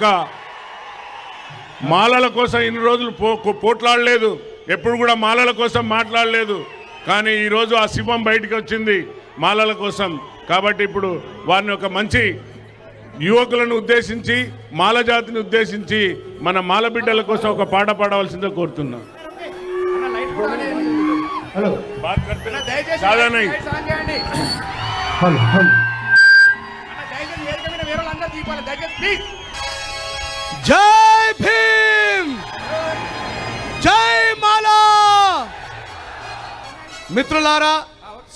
యొక్క మాలల కోసం ఇన్ని రోజులు పోట్లాడలేదు, ఎప్పుడు కూడా మాలల కోసం మాట్లాడలేదు. కానీ ఈరోజు ఆ శివం బయటికి వచ్చింది మాలల కోసం. కాబట్టి ఇప్పుడు వారిని ఒక మంచి యువకులను ఉద్దేశించి మాల జాతిని ఉద్దేశించి మన మాల బిడ్డల కోసం ఒక పాట పాడవలసిందే కోరుతున్నాం. జై భీమ్, జై మాలా. మిత్రులారా,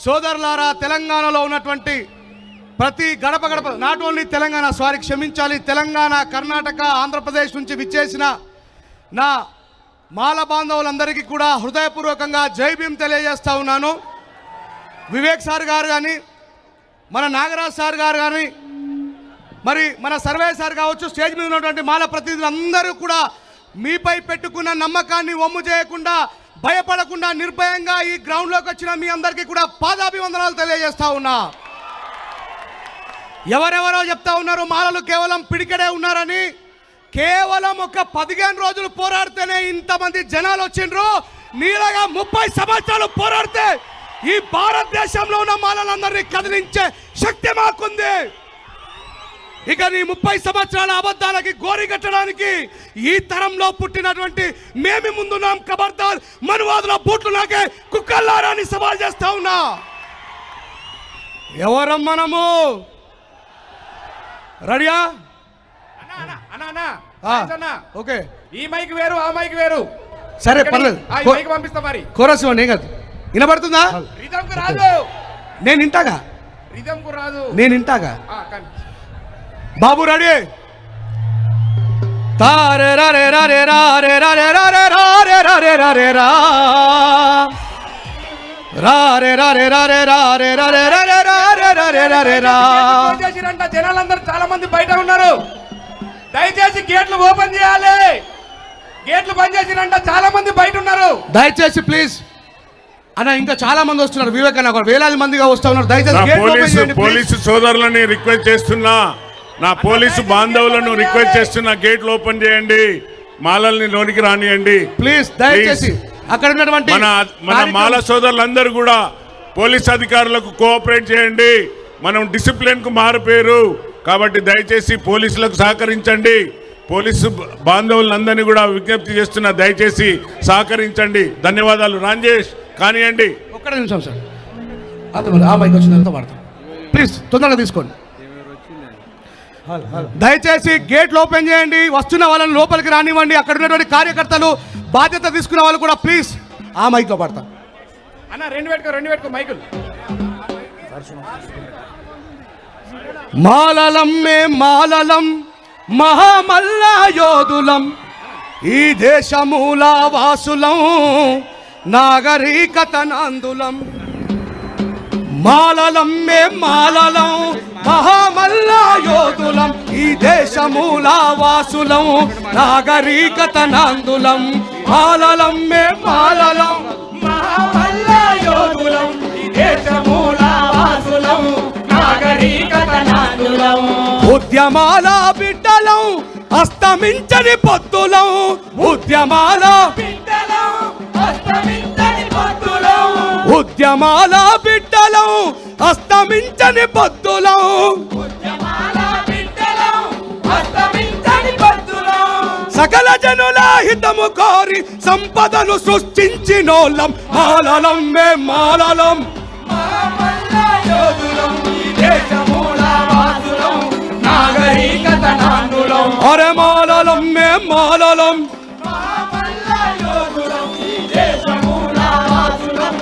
సోదరులారా, తెలంగాణలో ఉన్నటువంటి ప్రతి గడప గడప, నాట్ ఓన్లీ తెలంగాణ, క్షమించాలి, తెలంగాణ, కర్ణాటక, ఆంధ్రప్రదేశ్ నుంచి విచ్చేసిన నా మాల బాంధవులందరికీ కూడా హృదయపూర్వకంగా జై భీమ్ తెలియజేస్తా ఉన్నాను. వివేక్ సార్ గారు కానీ, మన నాగరాజ్ సార్ గారు కానీ, మరి మన సర్వే సార్ కావచ్చు, స్టేజ్ మీద ఉన్నటువంటి మాల ప్రతినిధులు అందరూ కూడా మీపై పెట్టుకున్న నమ్మకాన్ని వమ్ము చేయకుండా, భయపడకుండా, నిర్భయంగా ఈ గ్రౌండ్లోకి వచ్చిన మీ అందరికీ కూడా పాదాభివందనాలు తెలియజేస్తా ఉన్నా. ఎవరెవరో చెప్తా ఉన్నారు మాలలు కేవలం పిడికెడే ఉన్నారని. కేవలం ఒక 15 రోజులు పోరాడితేనే ఇంతమంది జనాలు వచ్చిండ్రు. నీలాగా 30 సంవత్సరాలు పోరాడితే ఈ భారతదేశంలో ఉన్న మాలలందరినీ కదిలించే శక్తి మాకుంది. ఇక నీ 30 సంవత్సరాల అబద్ధాలకి గోరి కట్టడానికి ఈ తరంలో పుట్టినటువంటి మేమి ముందున్నాం. ఖబర్దార్, మనువాదుల బూట్లు నాకే కుక్కల్లారాని సవాల్ చేస్తా ఉన్నా. ఎవరం మనము? రెడీయా? ఓకే, ఈ మైక్ వేరు, ఆ మైక్ వేరు. సరే పర్లేదు, పంపిస్తా. మరి కోరస్ ఇవ్వండి, కాదు. వినపడుతుందా? రిథమ్ కు రాదు. నేను వింటాగా. రిథమ్ కు రాదు, నేను వింటాగా. బాబు రెడీ? తారే రే రే రే రే రే రే రే రే రే రే రా రే రే రే రే రే రే రా. జనాలందరూ చాలా మంది బయట ఉన్నారు. దయచేసి గేట్లు ఓపెన్ చేయాలి. గేట్లు బంద్ చేసిరంట, చాలా మంది బయట ఉన్నారు. దయచేసి ప్లీజ్ అన్న, ఇంకా చాలా మంది వస్తున్నారు. వివేక్ అన్న కూడా వేలాది మందిగా వస్తూ ఉన్నారు. దయచేసి పోలీసు సోదరులని రిక్వెస్ట్ చేస్తున్నా, నా పోలీసు బాంధవులను రిక్వెస్ట్ చేస్తున్నా, గేట్లు ఓపెన్ చేయండి, మాలల్ని లోనికి రానియండి ప్లీజ్. దయచేసి అక్కడ ఉన్నటువంటి మన మాల సోదరులందరూ కూడా పోలీస్ అధికారులకు కోఆపరేట్ చేయండి. మనం డిసిప్లిన్ కు మారిపోయారు కాబట్టి దయచేసి పోలీసులకు సహకరించండి. పోలీసు బాంధవులందరినీ కూడా విజ్ఞప్తి చేస్తున్నా, దయచేసి సహకరించండి. ధన్యవాదాలు. రాజేష్ కానివ్వండి. ఒక్క నిమిషం సార్, ఆ మైక్ వచ్చిందంతా వాడతాం. ప్లీజ్ తొందరగా తీసుకోండి. దయచేసి గేట్లు ఓపెన్ చేయండి, వస్తున్న వాళ్ళని లోపలికి రానివ్వండి. అక్కడ ఉన్నటువంటి కార్యకర్తలు, బాధ్యత తీసుకున్న వాళ్ళు కూడా ప్లీజ్ ఆ మైక్ లో పడతాం. అన్న రెండు పెట్టుకో మైకులు. మాలలం మే మాలలం, మహామల్ల యోధులం, ఈ దేశమూల వాసులం, నాగరికత నందులం. మాలలం మే మాలలం, మహామల్ల యోధులం, ఈ దేశమూల వాసులం, నాగరికత నందులం. మాలలం మే మాలలం, మహామల్ల యోధులం, ఈ దేశమూల వాసులం, నాగరికత నందులం. ఉద్యమాల బిడ్డలం, అస్తమించని పొద్దులం, ఉద్యమాల బిడ్డలం, అస్తమించని పొద్దులం, ఉద్యమాల బిడ్డలం, అస్తమించని పొద్దులం, ఉద్యమాల బిడ్డలం, అస్తమించని పొద్దులం. సకల జనుల హితము కోరి సంపదను సృష్టించినోళ్ళం. మాలలం మే మాలలం, మహామల్ల యోధులం, ఈ దేశమూల వాసులం, నాగరికత నందులం. అరే మాలలం మే మాలలం, మహామల్ల యోధులం, ఈ దేశమూల వాసులం,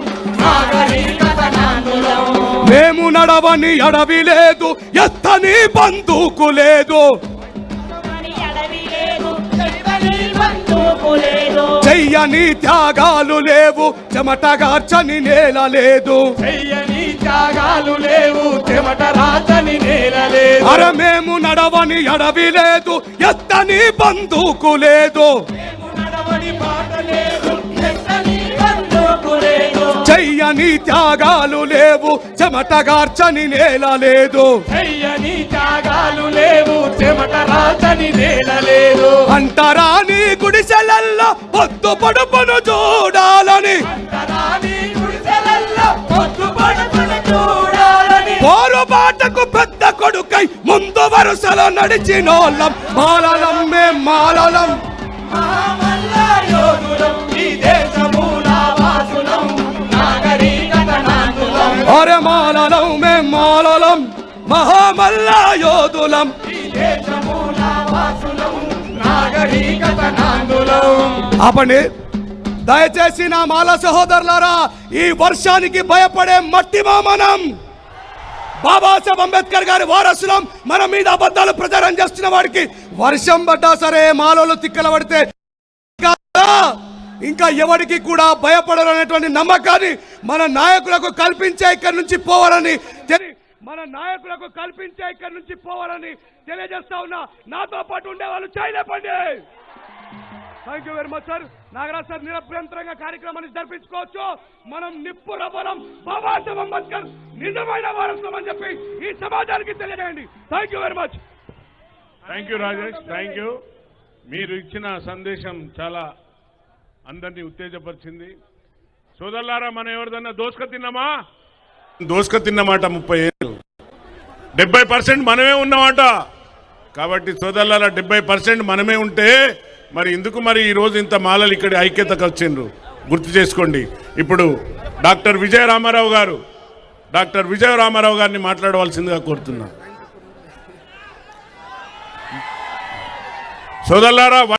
నాగరికత నందులం. మేము నడవని అడవి లేదు, ఎత్తని బందూకు లేదు, చెయ్యని త్యాగాలు లేవు, చెమటగార్చని నేల లేదు, చెయ్యని త్యాగాలు లేవు, చెమట రాచని నేల లేదు. అర మేము నడవని అడవి లేదు, ఎత్తని బందూకు లేదు, నడవని బాట లేదు, ఎత్తని బందూకు లేదు, చెయ్యని చెయ్యని త్యాగాలు లేవు చెమటగార్చని నేల లేదు చెయ్యని త్యాగాలు లేవు చెమట రాచని నేల లేదు అంటరాని గుడిసెలల్లో పొద్దు పడుపును చూడాలని అంటరాని గుడిసెలల్లో పొద్దు పడుపును చూడాలని పోరుబాటకు పెద్ద కొడుకై ముందు వరుసలో నడిచినోళ్ళం మాలలం మేం మాలలం మహామల్ల యోధులం ఈ దేశమూల వాసులం నాగరికత నాందులం అరే మాలలం మేం మాలలం మహామల్ల యోధులం ఈ దేశమూల వాసులం నాగరికత నాందులం ఆపండి దయచేసి నా మాల సహోదరులారా ఈ వర్షానికి భయపడే మట్టి మనం బాబాసాహెబ్ అంబేద్కర్ గారి వారసులం మన మీద అబద్ధాలు ప్రచారం చేస్తున్న వాడికి వర్షం పడ్డా సరే మాలలు తిక్కల పడితే ఇంకా ఎవరికి కూడా భయపడరనేటువంటి నమ్మకాన్ని మన నాయకులకు కల్పించే ఇక్కడి నుంచి పోవాలని తెలియజేస్తా ఉన్నా నాతో పాటు ఉండే వాళ్ళు చేయలేపండి thank you very much sir Nagaraj sir నిరభ్యంతరంగా కార్యక్రమాన్ని జరిపించుకోవచ్చు మనం నిప్పు రవ్వలం బాబాసాహెబ్ అంబేద్కర్ నిజమైన వారసులం అని చెప్పి ఈ సమాజానికి తెలియజేయండి thank you very much thank you Rajesh, thank you. మీరు ఇచ్చిన సందేశం చాలా అందరినీ ఉత్తేజపరిచింది. సోదరులారా, మనం ఎవరిదన్నా దోసుక తిన్నామా? దోసుక తిన్నమాట 30 ఏళ్ళు, 70% మనమే ఉన్నమాట. కాబట్టి సోదరులారా, 70% మనమే ఉంటే మరి ఎందుకు మరి ఈరోజు ఇంత మాలలు ఇక్కడ ఐక్యతకు వచ్చిండ్రు గుర్తు చేసుకోండి. ఇప్పుడు డాక్టర్ విజయ రామారావు గారిని మాట్లాడవలసిందిగా కోరుతున్నా. సోదరులారా,